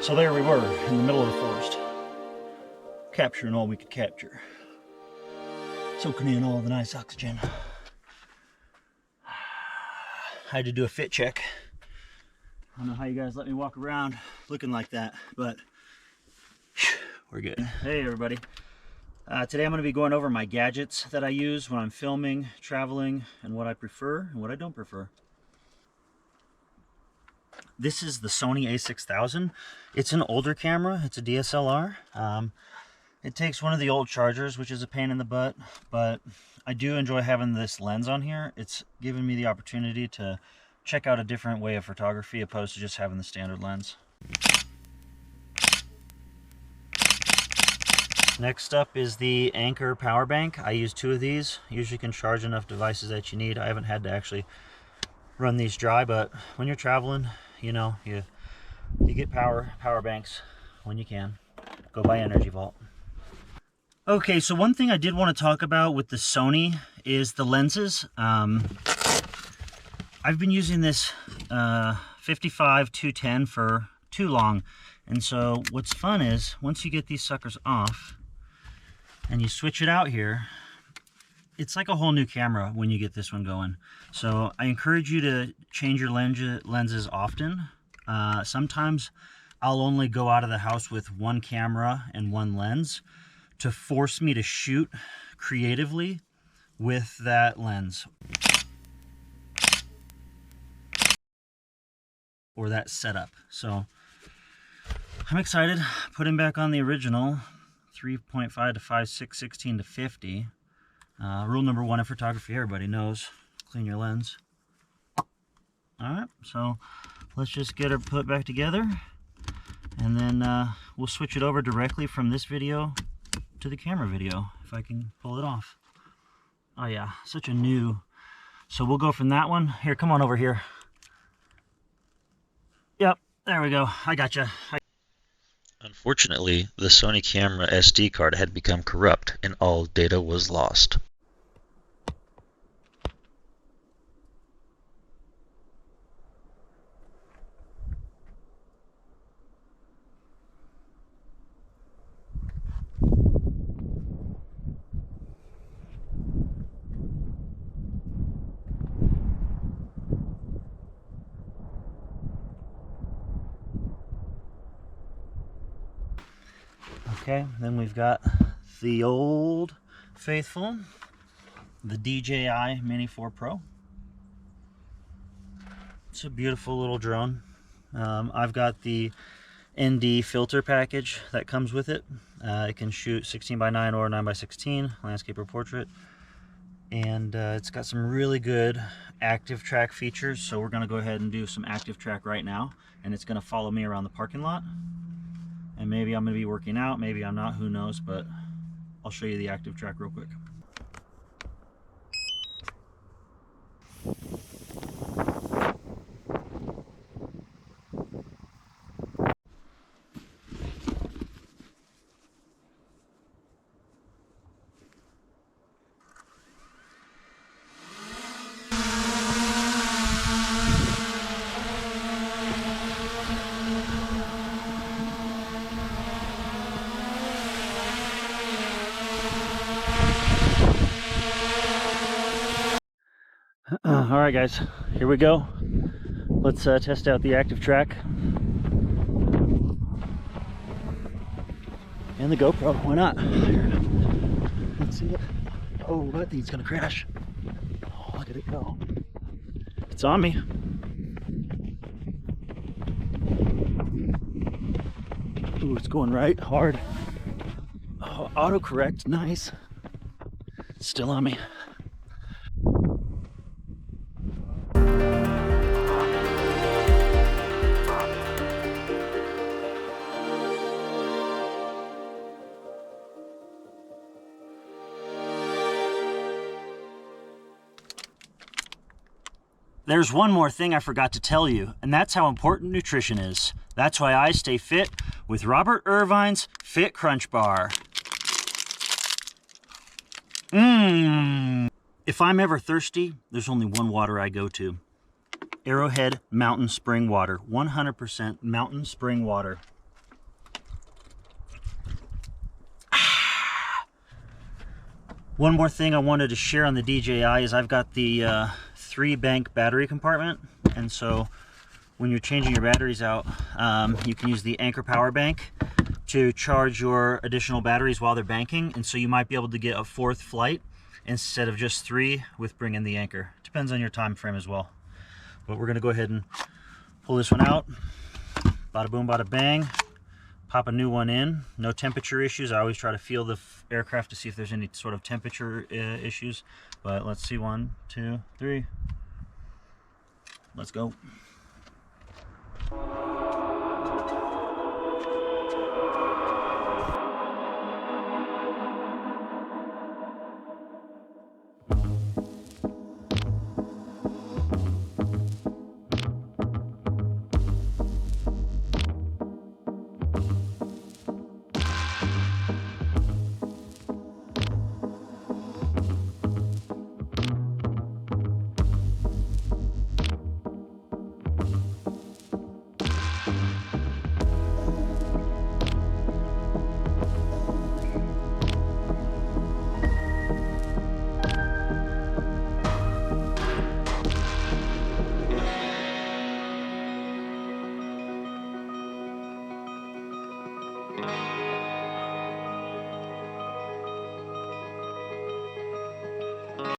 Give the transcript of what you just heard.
So there we were in the middle of the forest, capturing all we could capture, soaking in all the nice oxygen. I had to do a fit check. I don't know how you guys let me walk around looking like that, but we're good. Hey everybody. Today I'm going to be going over my gadgets that I use when I'm filming, traveling, and what I prefer and what I don't prefer. This is the Sony a6000. It's an older camera. It's a DSLR. It takes one of the old chargers, which is a pain in the butt, but I do enjoy having this lens on here. It's given me the opportunity to check out a different way of photography opposed to just having the standard lens. Next up is the Anker power bank. I use 2 of these. Usually can charge enough devices that you need. I haven't had to actually run these dry, but when you're traveling, you know, you get power banks when you can. Go buy Energy Vault. Okay, so one thing I did want to talk about with the Sony is the lenses. I've been using this 55-210 for too long, and so what's fun is once you get these suckers off and you switch it out here, it's like a whole new camera when you get this one going. So I encourage you to change your lenses often. Sometimes I'll only go out of the house with 1 camera and 1 lens to force me to shoot creatively with that lens or that setup. So I'm excited. Putting back on the original 3.5 to 5.6, 16 to 50. Rule number 1 in photography, everybody knows, clean your lens. Alright, so let's just get her put back together, and then we'll switch it over directly from this video to the camera video, if I can pull it off. Oh yeah, such a new. So we'll go from that one. Here, come on over here. Yep, there we go. I gotcha. Unfortunately, the Sony camera SD card had become corrupt and all data was lost. Okay, then we've got the old faithful, the DJI Mini 4 Pro. It's a beautiful little drone. I've got the ND filter package that comes with it. It can shoot 16:9 or 9:16, landscape or portrait. And it's got some really good active track features, so we're going to go ahead and do some active track right now, and it's going to follow me around the parking lot. And maybe I'm going to be working out, maybe I'm not, who knows, but I'll show you the active track real quick. All right, guys, here we go. Let's test out the active track and the GoPro. Why not? Let's see it. Oh, that thing's gonna crash. Oh, look at it go. It's on me. Ooh, it's going right hard. Oh, autocorrect, nice. It's still on me. There's one more thing I forgot to tell you, and that's how important nutrition is. That's why I stay fit with Robert Irvine's Fit Crunch Bar. If I'm ever thirsty, there's only one water I go to. Arrowhead Mountain Spring Water. 100% mountain spring water. One more thing I wanted to share on the DJI is I've got the 3-bank battery compartment, and so when you're changing your batteries out, you can use the Anchor Power Bank to charge your additional batteries while they're banking, and so you might be able to get a 4th flight instead of just 3 with bringing the Anchor. Depends on your time frame as well. But we're gonna go ahead and pull this one out. Bada boom, bada bang. Pop a new one in. No temperature issues. I always try to feel the aircraft to see if there's any sort of temperature issues. But let's see, 1, 2, 3. Let's go.